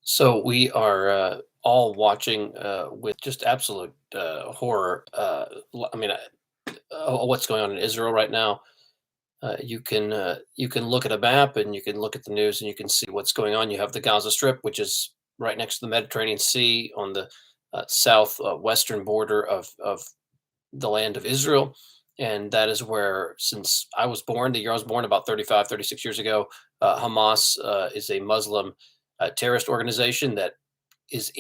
So we are all watching with just absolute horror. What's going on in Israel right now? You can look at a map and you can look at the news and you can see what's going on. You have the Gaza Strip, which is right next to the Mediterranean Sea on the south western border of the land of Israel, and that is where, since I was born, the year I was born, about 35, 36 years ago, Hamas is a Muslim terrorist organization that is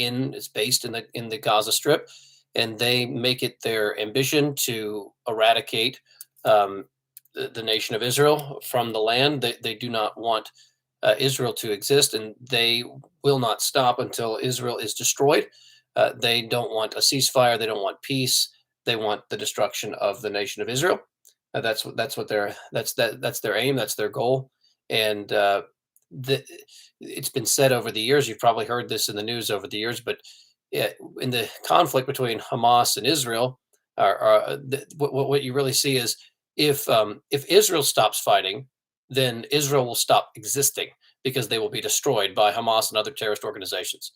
based in the Gaza Strip, and they make it their ambition to eradicate the nation of Israel from the land. They do not want Israel to exist, and they will not stop until Israel is destroyed. They don't want a ceasefire. They don't want peace. They want the destruction of the nation of Israel. That's their aim. That's their goal. And the, it's been said over the years. You've probably heard this in the news over the years, but in the conflict between Hamas and Israel, what you really see is if Israel stops fighting, then Israel will stop existing because they will be destroyed by Hamas and other terrorist organizations.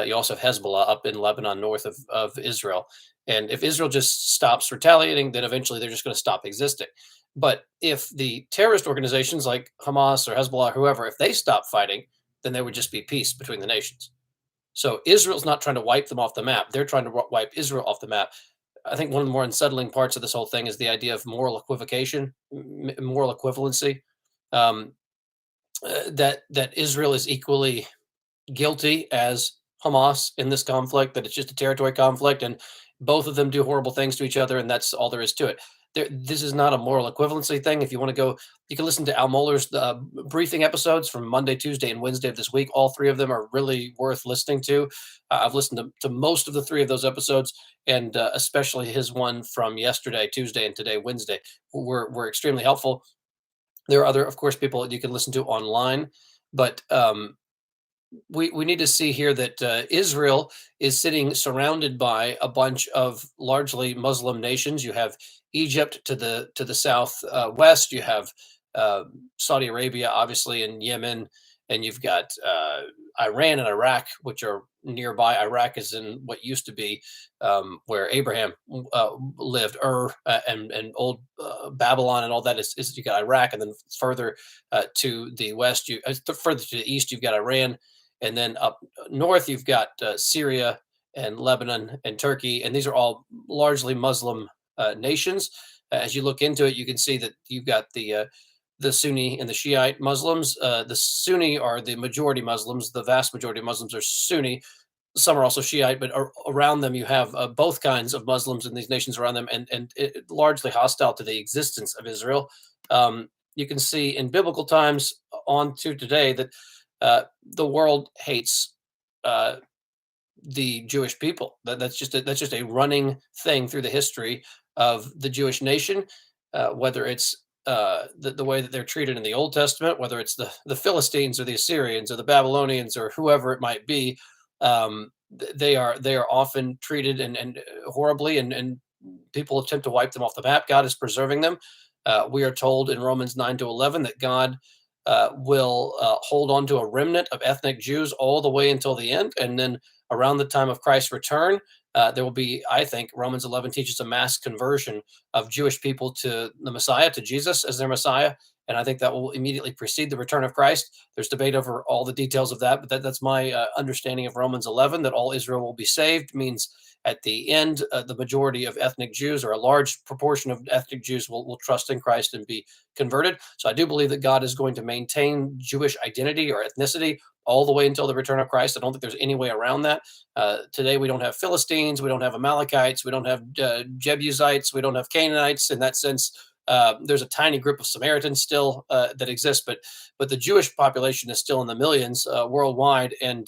You also have Hezbollah up in Lebanon, north of Israel. And if Israel just stops retaliating, then eventually they're just going to stop existing. But if the terrorist organizations like Hamas or Hezbollah, or whoever, if they stop fighting, then there would just be peace between the nations. So Israel's not trying to wipe them off the map. They're trying to wipe Israel off the map. I think one of the more unsettling parts of this whole thing is the idea of moral equivocation, moral equivalency. Um, that Israel is equally guilty as Hamas in this conflict, that it's just a territory conflict, and both of them do horrible things to each other, and that's all there is to it. This is not a moral equivalency thing. If you want to go, you can listen to Al Mohler's briefing episodes from Monday, Tuesday, and Wednesday of this week. All three of them are really worth listening to. I've listened to most of the three of those episodes, and especially his one from yesterday, Tuesday, and today, Wednesday, were extremely helpful. There are other, of course, people that you can listen to online, but we need to see here that Israel is sitting surrounded by a bunch of largely Muslim nations. You have Egypt to the south west. You have Saudi Arabia, obviously, and Yemen, and you've got Iran and Iraq, which are nearby. Iraq is in what used to be where Abraham lived, and old Babylon, and all that is you got Iraq, and then further to the west, further to the east, you've got Iran, and then up north, you've got Syria and Lebanon and Turkey, and these are all largely Muslim nations. As you look into it, you can see that you've got the Sunni and the Shiite Muslims. The Sunni are the majority Muslims. The vast majority of Muslims are Sunni. Some are also Shiite, but around them you have both kinds of Muslims in these nations around them, and largely hostile to the existence of Israel. You can see in biblical times on to today that the world hates uh, the Jewish people. That's just a running thing through the history of the Jewish nation. Whether it's the way that they're treated in the Old Testament, whether it's the Philistines or the Assyrians or the Babylonians or whoever it might be, they are often treated and horribly, and people attempt to wipe them off the map. God is preserving them. We are told in Romans 9 to 11 that God will hold on to a remnant of ethnic Jews all the way until the end. And then around the time of Christ's return, there will be, I think, Romans 11 teaches a mass conversion of Jewish people to the Messiah, to Jesus as their Messiah. And I think that will immediately precede the return of Christ. There's debate over all the details of that, but that's my understanding of Romans 11, that all Israel will be saved means at the end, the majority of ethnic Jews, or a large proportion of ethnic Jews, will trust in Christ and be converted. So I do believe that God is going to maintain Jewish identity or ethnicity all the way until the return of Christ. I don't think there's any way around that. Today, we don't have Philistines, we don't have Amalekites, we don't have Jebusites, we don't have Canaanites in that sense. There's a tiny group of Samaritans still that exist, but the Jewish population is still in the millions worldwide, and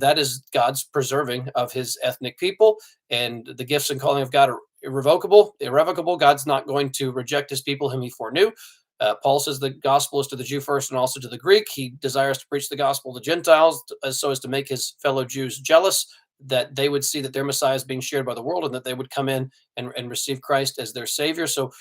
that is God's preserving of His ethnic people. And the gifts and calling of God are irrevocable. God's not going to reject His people whom He foreknew. Paul says the gospel is to the Jew first and also to the Greek. He desires to preach the gospel to Gentiles so as to make his fellow Jews jealous, that they would see that their Messiah is being shared by the world, and that they would come in and receive Christ as their Savior. So,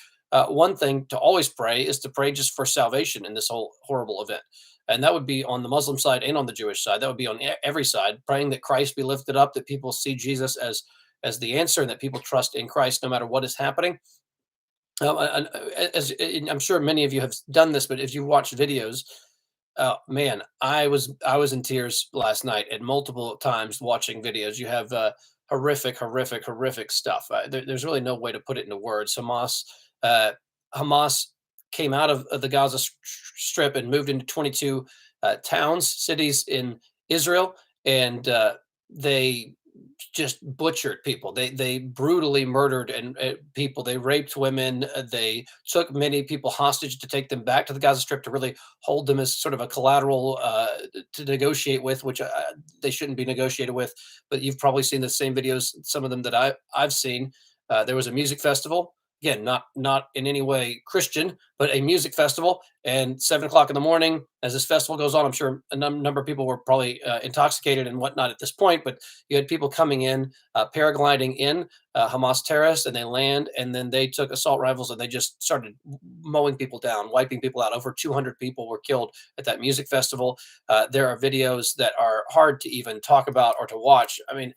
one thing to always pray is to pray just for salvation in this whole horrible event. and that would be on the Muslim side and on the Jewish side. That would be on every side, praying that Christ be lifted up, that people see Jesus as the answer, and that people trust in Christ no matter what is happening. And I'm sure many of you have done this, but if you watch videos, man, I was in tears last night at multiple times watching videos. You have horrific, horrific, horrific stuff. There's really no way to put it into words. Uh, Hamas came out of the Gaza Strip and moved into 22 towns, cities in Israel, and they just butchered people. They brutally murdered and people. They raped women. They took many people hostage to take them back to the Gaza Strip to really hold them as sort of a collateral to negotiate with, which they shouldn't be negotiated with. But you've probably seen the same videos, some of them that I've seen. There was a music festival. Again, not in any way Christian, but a music festival. And 7 o'clock in the morning, as this festival goes on, I'm sure a number of people were probably intoxicated and whatnot at this point. But you had people coming in, paragliding in, Hamas terrorists, and they land, and then they took assault rifles and they just started mowing people down, wiping people out. Over 200 people were killed at that music festival. There are videos that are hard to even talk about or to watch. I mean,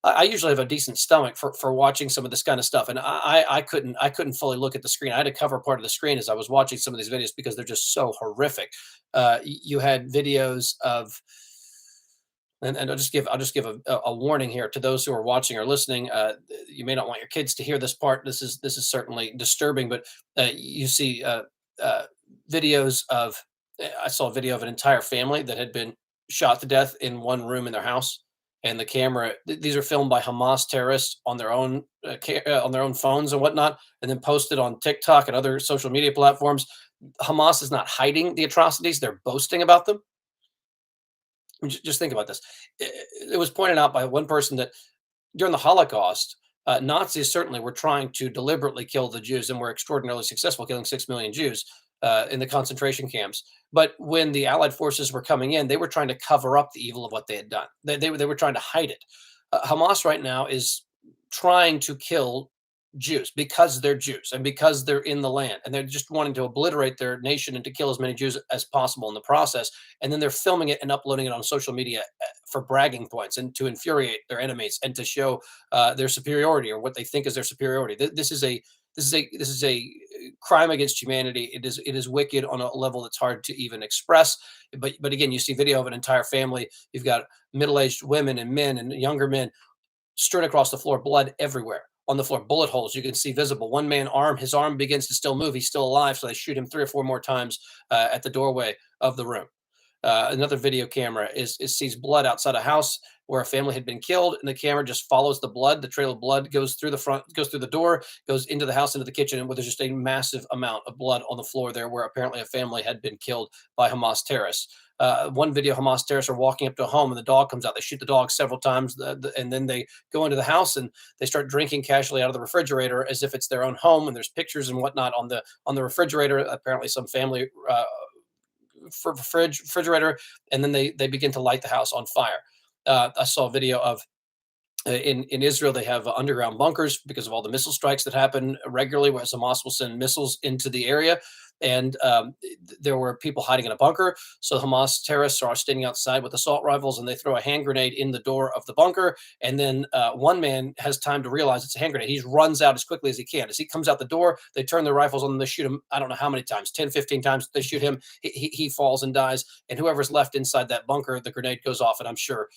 I usually have a decent stomach for watching some of this kind of stuff, and I couldn't fully look at the screen. I had to cover part of the screen as I was watching some of these videos because they're just so horrific. You had videos of, and I'll just give a warning here to those who are watching or listening. You may not want your kids to hear this part. This is certainly disturbing, but you see uh, videos of. I saw a video of an entire family that had been shot to death in one room in their house, and the camera. These are filmed by Hamas terrorists on their own on their own phones and whatnot, and then posted on TikTok and other social media platforms. Hamas is not hiding the atrocities; they're boasting about them. Just think about this. It was pointed out by one person that during the Holocaust, Nazis certainly were trying to deliberately kill the Jews and were extraordinarily successful, killing 6 million Jews in the concentration camps. But when the Allied forces were coming in, they were trying to cover up the evil of what they had done. They were trying to hide it. Hamas right now is trying to kill Jews because they're Jews and because they're in the land, and they're just wanting to obliterate their nation and to kill as many Jews as possible in the process. And then they're filming it and uploading it on social media for bragging points and to infuriate their enemies and to show their superiority or what they think is their superiority. This is a crime against humanity. It is wicked on a level that's hard to even express. But again, you see video of an entire family. You've got middle-aged women and men and younger men strewn across the floor, blood everywhere on the floor, bullet holes you can see visible. One man arm, his arm begins to still move. He's still alive, so they shoot him 3 or 4 more times at the doorway of the room. Another video camera is sees blood outside a house where a family had been killed, and the camera just follows the blood. The trail of blood goes through the front, goes through the door, goes into the house, into the kitchen, and where there's just a massive amount of blood on the floor there, where apparently a family had been killed by Hamas terrorists. One video, Hamas terrorists are walking up to a home, and the dog comes out. They shoot the dog several times, and then they go into the house and they start drinking casually out of the refrigerator as if it's their own home. And there's pictures and whatnot on the refrigerator. Apparently, some family for refrigerator, and then they begin to light the house on fire. I saw a video of in Israel, they have underground bunkers because of all the missile strikes that happen regularly, where Hamas will send missiles into the area. And there were people hiding in a bunker. So Hamas terrorists are standing outside with assault rifles, and they throw a hand grenade in the door of the bunker. And then one man has time to realize it's a hand grenade. He runs out as quickly as he can. As he comes out the door, they turn their rifles on and they shoot him. I don't know how many times, 10, 15 times. They shoot him. He falls and dies. And whoever's left inside that bunker, the grenade goes off, and I'm sure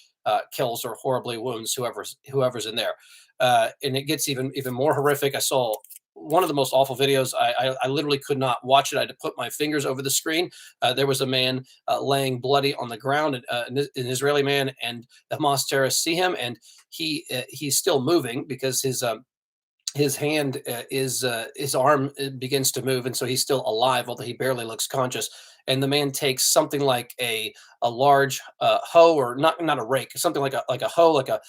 kills or horribly wounds whoever's in there. And it gets even more horrific. I saw one of the most awful videos. I literally could not watch it. I had to put my fingers over the screen. There was a man laying bloody on the ground, an Israeli man, and the Hamas terrorists see him, and he's still moving because his hand is his arm begins to move, and so he's still alive, although he barely looks conscious. And the man takes something like a large hoe, or not a rake, something like a hoe, like a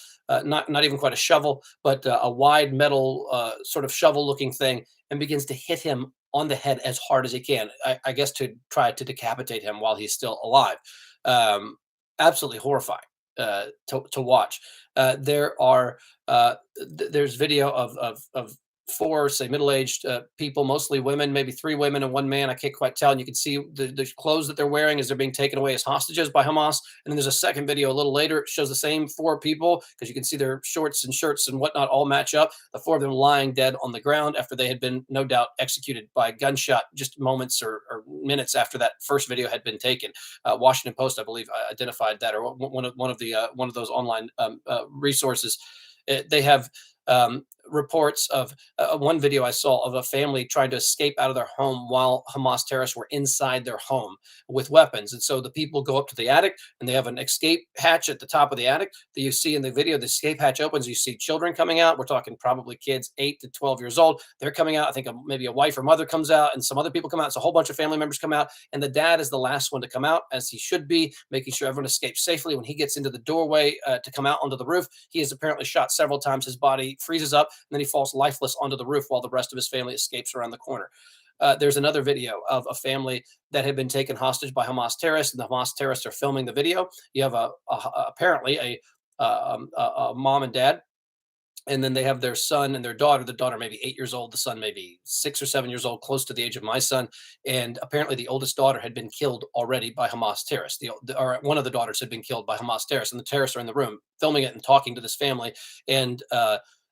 not even quite a shovel, but a wide metal sort of shovel looking thing, and begins to hit him on the head as hard as he can. I guess to try to decapitate him while he's still alive. Absolutely horrifying to watch. There's video of four, say, middle-aged people, mostly women, maybe three women and one man. I can't quite tell. And you can see the clothes that they're wearing as they're being taken away as hostages by Hamas. And then there's a second video a little later. It shows the same four people because you can see their shorts and shirts and whatnot all match up. The four of them lying dead on the ground after they had been, no doubt, executed by gunshot just moments or minutes after that first video had been taken. Washington Post, I believe, identified that, or one of those online resources. They have reports of one video I saw of a family trying to escape out of their home while Hamas terrorists were inside their home with weapons. And so the people go up to the attic and they have an escape hatch at the top of the attic that you see in the video. The escape hatch opens. You see children coming out. We're talking probably kids 8 to 12 years old. They're coming out. I think maybe a wife or mother comes out and some other people come out. So a whole bunch of family members come out. And the dad is the last one to come out, as he should be, making sure everyone escapes safely. When he gets into the doorway to come out onto the roof, he is apparently shot several times. His body freezes up and then he falls lifeless onto the roof while the rest of his family escapes around the corner. There's another video of a family that had been taken hostage by Hamas terrorists, and the Hamas terrorists are filming the video. You have apparently a mom and dad, and then they have their son and their daughter. The daughter maybe 8 years old, the son maybe 6 or 7 years old, close to the age of my son. And apparently, the oldest daughter had been killed already by Hamas terrorists. Or one of the daughters had been killed by Hamas terrorists, and the terrorists are in the room filming it and talking to this family. And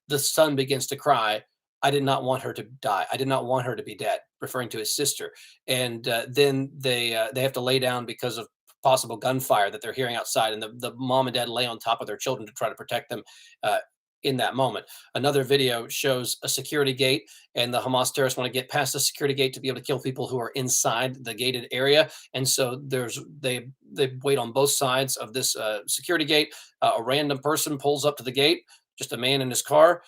the son begins to cry. I did not want her to die. I did not want her to be dead, referring to his sister. And then they have to lay down because of possible gunfire that they're hearing outside. And the mom and dad lay on top of their children to try to protect them. In that moment, another video shows a security gate, and the Hamas terrorists want to get past the security gate to be able to kill people who are inside the gated area. And so they wait on both sides of this security gate. A random person pulls up to the gate, just a man in his car,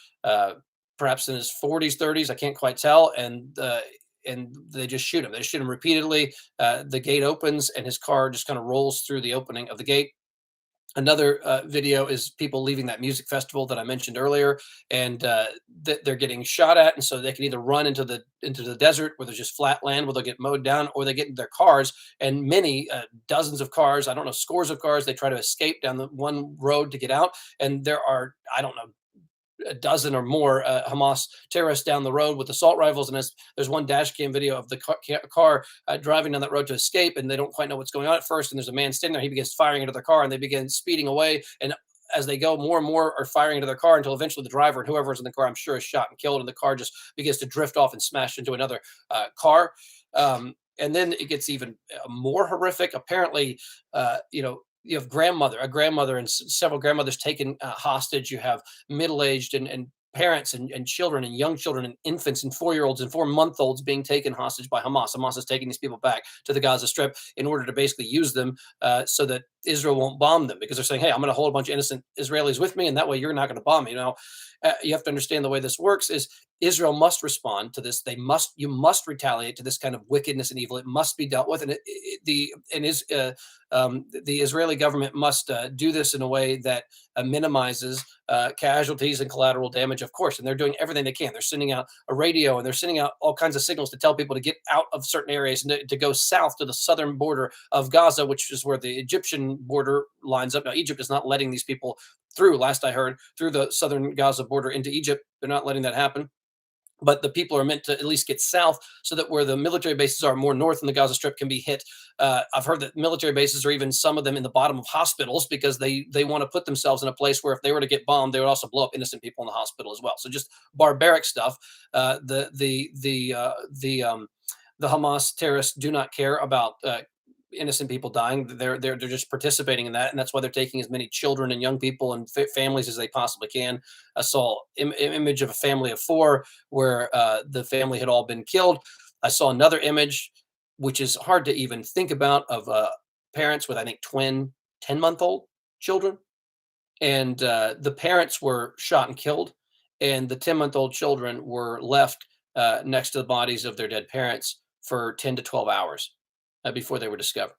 perhaps in his 40s, 30s, I can't quite tell, and they just shoot him. They shoot him repeatedly. The gate opens, and his car just kind of rolls through the opening of the gate. Another video is people leaving that music festival that I mentioned earlier, and they're getting shot at, and so they can either run into the desert where there's just flat land where they'll get mowed down, or they get in their cars. And many dozens of cars, I don't know, scores of cars, they try to escape down the one road to get out, and there are, I don't know, a dozen or more Hamas terrorists down the road with assault rifles. And there's one dash cam video of the car driving down that road to escape, and they don't quite know what's going on at first. And there's a man standing there. He begins firing into their car, and they begin speeding away. And as they go, more and more are firing into their car until eventually the driver and whoever's in the car, I'm sure, is shot and killed. And the car just begins to drift off and smash into another car. And then it gets even more horrific. Apparently, you have a grandmother and several grandmothers taken hostage. You have middle-aged and parents and children and young children and infants and 4-year-olds and 4-month-olds being taken hostage by Hamas. Hamas is taking these people back to the Gaza Strip in order to basically use them so that Israel won't bomb them, because they're saying, hey, I'm going to hold a bunch of innocent Israelis with me, and that way you're not going to bomb me. You have to understand the way this works is Israel must respond to this. You must retaliate to this kind of wickedness and evil. It must be dealt with, and the Israeli government must do this in a way that minimizes casualties and collateral damage, of course. And they're doing everything they can. They're sending out a radio, and they're sending out all kinds of signals to tell people to get out of certain areas and to go south to the southern border of Gaza, which is where the Egyptian border lines up. Now, Egypt is not letting these people through, last I heard, through the southern Gaza border into Egypt. They're not letting that happen. But the people are meant to at least get south so that where the military bases are more north in the Gaza Strip can be hit. I've heard that military bases are even some of them in the bottom of hospitals because they want to put themselves in a place where if they were to get bombed, they would also blow up innocent people in the hospital as well. So just barbaric stuff. The Hamas terrorists do not care about innocent people dying. They're just participating in that, and that's why they're taking as many children and young people and families as they possibly can. I saw image of a family of 4 where the family had all been killed. I saw another image, which is hard to even think about, of parents with, I think, twin 10-month-old children, and the parents were shot and killed, and the 10-month-old children were left next to the bodies of their dead parents for 10 to 12 hours before they were discovered.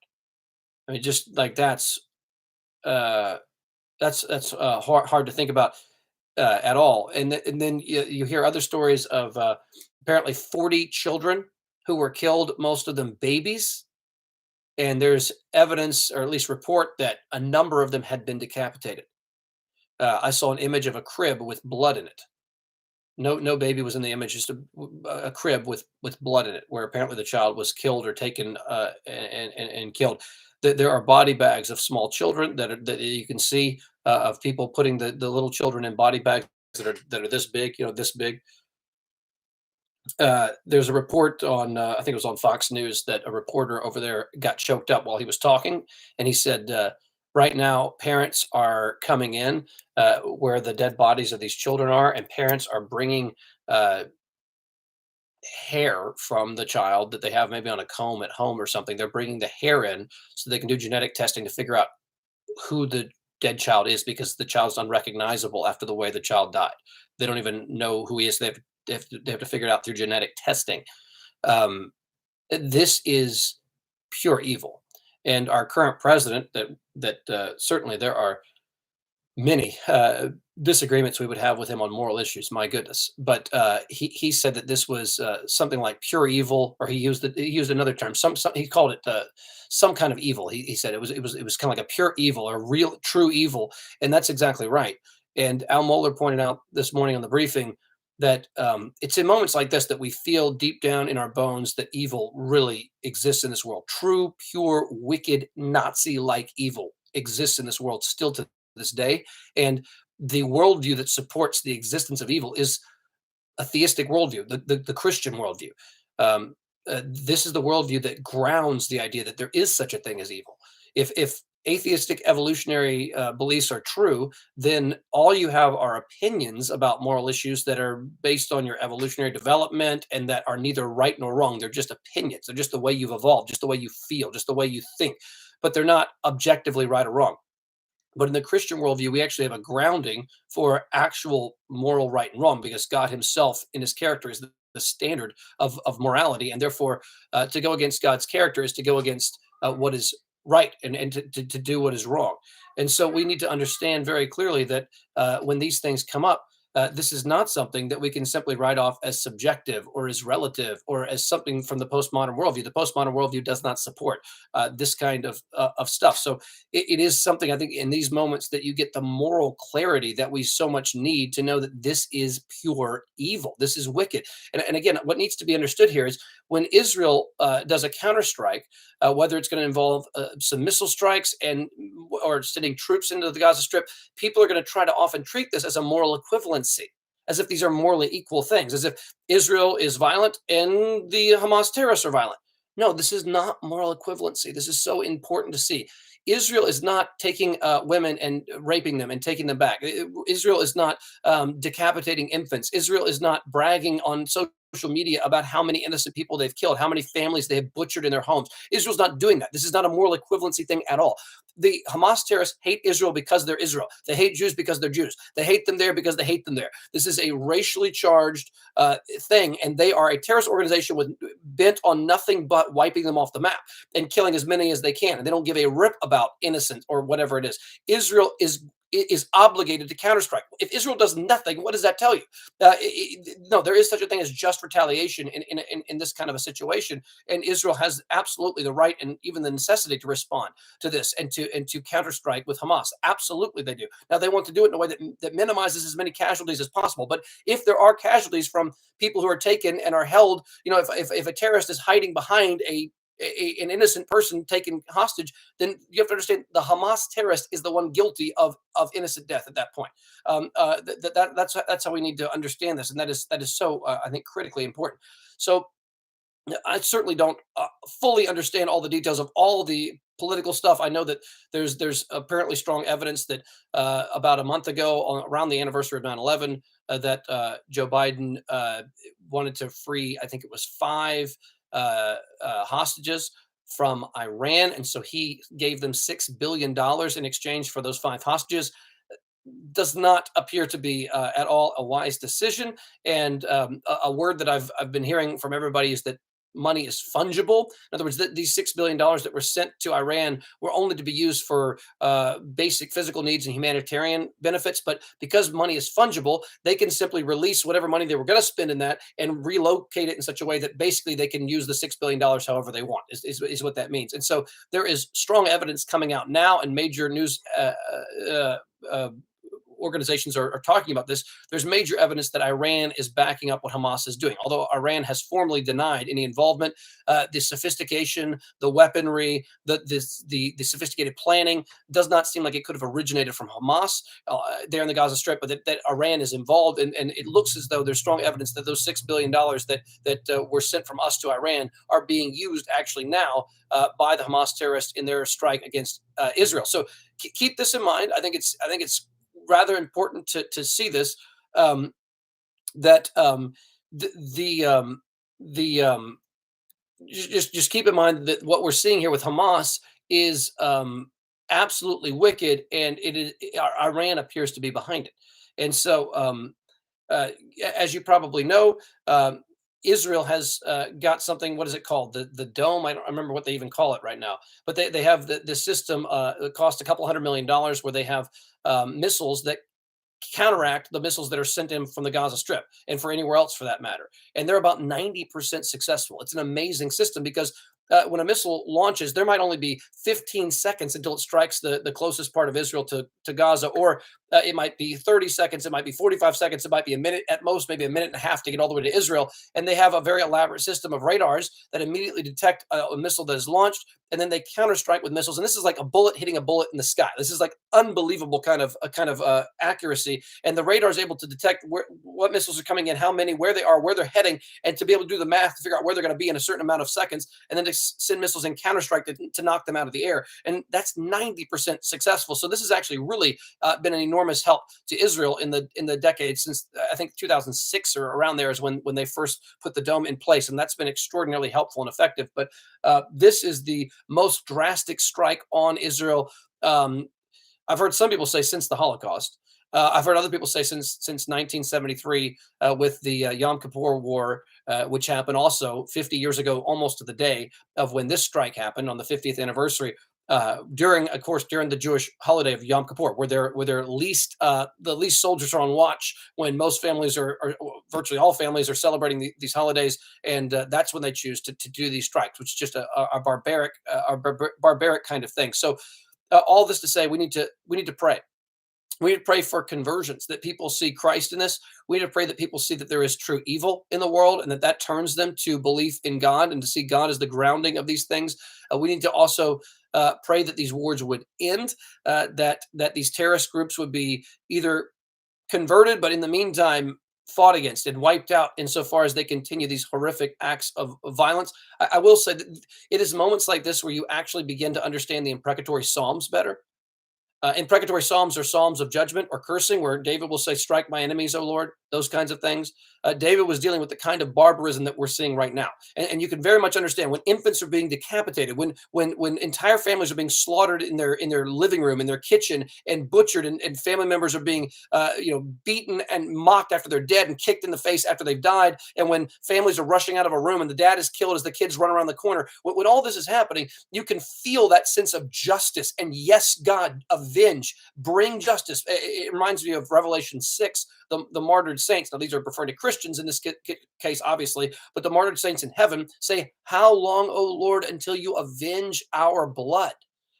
I mean, just like uh, that's hard to think about at all. And then you hear other stories of apparently 40 children who were killed, most of them babies. And there's evidence, or at least report, that a number of them had been decapitated. I saw an image of a crib with blood in it. No baby was in the image, just a crib with blood in it, where apparently the child was killed or taken and killed. There are body bags of small children that you can see of people putting the little children in body bags that are this big, this big. There's a report on, I think it was on Fox News, that a reporter over there got choked up while he was talking, and he said, right now parents are coming in where the dead bodies of these children are, and parents are bringing uh, hair from the child that they have maybe on a comb at home or something. They're bringing the hair in so they can do genetic testing to figure out who the dead child is, because the child's unrecognizable after the way the child died. They don't even know who he is. They have to figure it out through genetic testing. Um, this is pure evil, and our current president, that certainly there are many disagreements we would have with him on moral issues. My goodness, but he said that this was something like pure evil, or he used another term. Some he called it some kind of evil. He said it was kind of like a pure evil, or real true evil, and that's exactly right. And Al Mohler pointed out this morning on the briefing that it's in moments like this that we feel deep down in our bones that evil really exists in this world. True, pure, wicked, Nazi-like evil exists in this world still to this day. And the worldview that supports the existence of evil is a theistic worldview, the Christian worldview. This is the worldview that grounds the idea that there is such a thing as evil. If atheistic evolutionary beliefs are true, then all you have are opinions about moral issues that are based on your evolutionary development and that are neither right nor wrong. They're just opinions. They're just the way you've evolved, just the way you feel, just the way you think, but they're not objectively right or wrong. But in the Christian worldview, we actually have a grounding for actual moral right and wrong, because God Himself, in His character, is the standard of morality. And therefore, to go against God's character is to go against what is right, and to do what is wrong. And so we need to understand very clearly that when these things come up, this is not something that we can simply write off as subjective or as relative or as something from the postmodern worldview. The postmodern worldview does not support this kind of stuff. So it is something, I think, in these moments that you get the moral clarity that we so much need to know that this is pure evil. This is wicked. And again, what needs to be understood here is when Israel does a counterstrike, whether it's going to involve some missile strikes or sending troops into the Gaza Strip, people are going to try to often treat this as a moral equivalency, as if these are morally equal things, as if Israel is violent and the Hamas terrorists are violent. No, this is not moral equivalency. This is so important to see. Israel is not taking women and raping them and taking them back. Israel is not decapitating infants. Israel is not bragging on social media about how many innocent people they've killed, how many families they have butchered in their homes. Israel's not doing that. This is not a moral equivalency thing at all. The Hamas terrorists hate Israel because they're Israel. They hate Jews because they're Jews. They hate them there because they hate them there. This is a racially charged thing, and they are a terrorist organization bent on nothing but wiping them off the map and killing as many as they can. And they don't give a rip about innocent or whatever it is. Israel is obligated to counterstrike. If Israel does nothing, what does that tell you? No, there is such a thing as just retaliation in this kind of a situation, and Israel has absolutely the right and even the necessity to respond to this and to counterstrike with Hamas. Absolutely, they do. Now they want to do it in a way that minimizes as many casualties as possible. But if there are casualties from people who are taken and are held, if a terrorist is hiding behind an innocent person taken hostage, then you have to understand the Hamas terrorist is the one guilty of innocent death at that point. That's how we need to understand this, and that is so I think critically important. So I certainly don't fully understand all the details of all the political stuff. I know that there's apparently strong evidence that about a month ago, around the anniversary of 9/11, that Joe Biden wanted to free, I think it was five hostages from Iran, and so he gave them $6 billion in exchange for those five hostages. Does not appear to be at all a wise decision. And a word that I've been hearing from everybody is that money is fungible. In other words, these $6 billion that were sent to Iran were only to be used for basic physical needs and humanitarian benefits. But because money is fungible, they can simply release whatever money they were going to spend in that and relocate it in such a way that basically they can use the $6 billion however they want, is what that means. And so there is strong evidence coming out now, and major news uh, organizations are talking about this. There's major evidence that Iran is backing up what Hamas is doing. Although Iran has formally denied any involvement, the sophistication, the weaponry, the sophisticated planning does not seem like it could have originated from Hamas there in the Gaza Strip, but that Iran is involved, and it looks as though there's strong evidence that those $6 billion that were sent from us to Iran are being used actually now by the Hamas terrorists in their strike against Israel. So keep this in mind. I think it's rather important to see this, um, that the the the just keep in mind that what we're seeing here with Hamas is absolutely wicked, and it is Iran appears to be behind it. And so, uh, as you probably know, Israel has got something. What is it called? The dome. I don't remember what they even call it right now. But they have the system. It cost a couple $100 million, where they have missiles that counteract the missiles that are sent in from the Gaza Strip and for anywhere else for that matter. And they're about 90% successful. It's an amazing system because when a missile launches, there might only be 15 seconds until it strikes the closest part of Israel to Gaza, or it might be 30 seconds, it might be 45 seconds, it might be a minute at most, maybe a minute and a half to get all the way to Israel. And they have a very elaborate system of radars that immediately detect a missile that is launched, and then they counterstrike with missiles. And this is like a bullet hitting a bullet in the sky. This is like unbelievable kind of accuracy. And the radar is able to detect what missiles are coming in, how many, where they are, where they're heading, and to be able to do the math to figure out where they're going to be in a certain amount of seconds, and then to send missiles and counterstrike to knock them out of the air. And that's 90% successful. So this has actually really been an enormous help to Israel in the decades since I think 2006 or around there is when they first put the dome in place, and that's been extraordinarily helpful and effective. But this is the most drastic strike on Israel. Um, I've heard some people say since the Holocaust. I've heard other people say since 1973 with the Yom Kippur War, which happened also 50 years ago, almost to the day of when this strike happened on the 50th anniversary. During, of course, during the Jewish holiday of Yom Kippur, where least the least soldiers are on watch, when most families are virtually all families are celebrating these holidays, and that's when they choose to do these strikes, which is just a barbaric kind of thing. So all this to say, we need to pray. We need to pray for conversions, that people see Christ in this. We need to pray that people see that there is true evil in the world, and that turns them to belief in God and to see God as the grounding of these things. We need to also pray that these wars would end, that these terrorist groups would be either converted, but in the meantime fought against and wiped out insofar as they continue these horrific acts of violence. I will say that it is moments like this where you actually begin to understand the imprecatory Psalms better. Imprecatory psalms are psalms of judgment or cursing, where David will say, "Strike my enemies, O Lord," those kinds of things. David was dealing with the kind of barbarism that we're seeing right now, and you can very much understand when infants are being decapitated, when entire families are being slaughtered in their living room, in their kitchen, and butchered, and family members are being beaten and mocked after they're dead, and kicked in the face after they've died, and when families are rushing out of a room and the dad is killed as the kids run around the corner. When all this is happening, you can feel that sense of justice, and yes, God, avenge, bring justice. It reminds me of Revelation 6, the martyred saints. Now, these are referring to Christians in this case, obviously, but the martyred saints in heaven say, "How long, O Lord, until you avenge our blood?"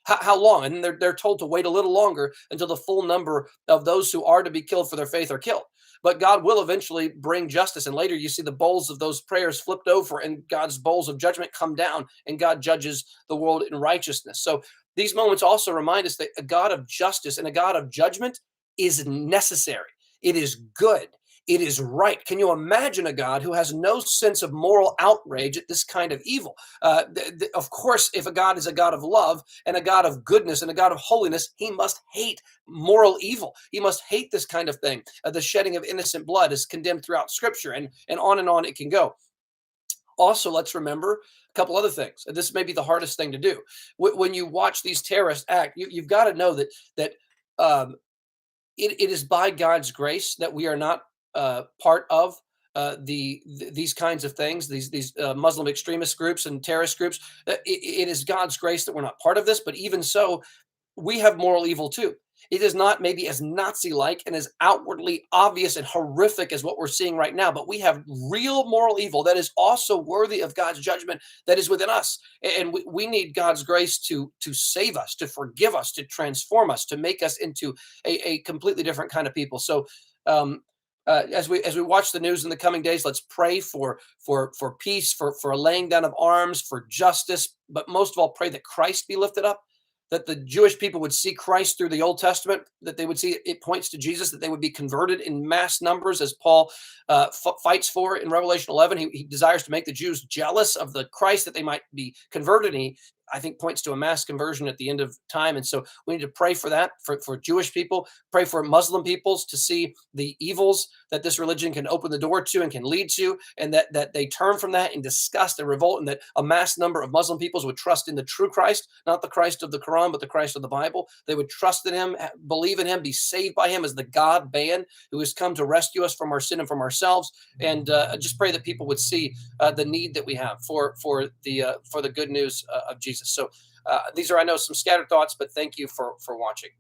How long? And they're told to wait a little longer until the full number of those who are to be killed for their faith are killed. But God will eventually bring justice. And later you see the bowls of those prayers flipped over, and God's bowls of judgment come down, and God judges the world in righteousness. So these moments also remind us that a God of justice and a God of judgment is necessary. It is good. It is right. Can you imagine a God who has no sense of moral outrage at this kind of evil? Of course, if a God is a God of love and a God of goodness and a God of holiness, he must hate moral evil. He must hate this kind of thing. The shedding of innocent blood is condemned throughout Scripture, and on it can go. Also, let's remember a couple other things. This may be the hardest thing to do. When you watch these terrorists act, you've got to know that um, it is by God's grace that we are not part of these kinds of things, these Muslim extremist groups and terrorist groups. It is God's grace that we're not part of this, but even so, we have moral evil too. It is not maybe as Nazi-like and as outwardly obvious and horrific as what we're seeing right now, but we have real moral evil that is also worthy of God's judgment that is within us. And we need God's grace to save us, to forgive us, to transform us, to make us into a completely different kind of people. So um, as we watch the news in the coming days, let's pray for peace, for a laying down of arms, for justice, but most of all, pray that Christ be lifted up, that the Jewish people would see Christ through the Old Testament, that they would see it points to Jesus, that they would be converted in mass numbers, as Paul fights for in Revelation 11. He desires to make the Jews jealous of the Christ, that they might be converted. And he, I think, points to a mass conversion at the end of time. And so we need to pray for that, for Jewish people, pray for Muslim peoples to see the evils that this religion can open the door to and can lead to, and that they turn from that in disgust and revolt, and that a mass number of Muslim peoples would trust in the true Christ, not the Christ of the Quran, but the Christ of the Bible. They would trust in him, believe in him, be saved by him as the God man who has come to rescue us from our sin and from ourselves. And just pray that people would see the need that we have for the good news of Jesus. So these are, I know, some scattered thoughts, but thank you for watching.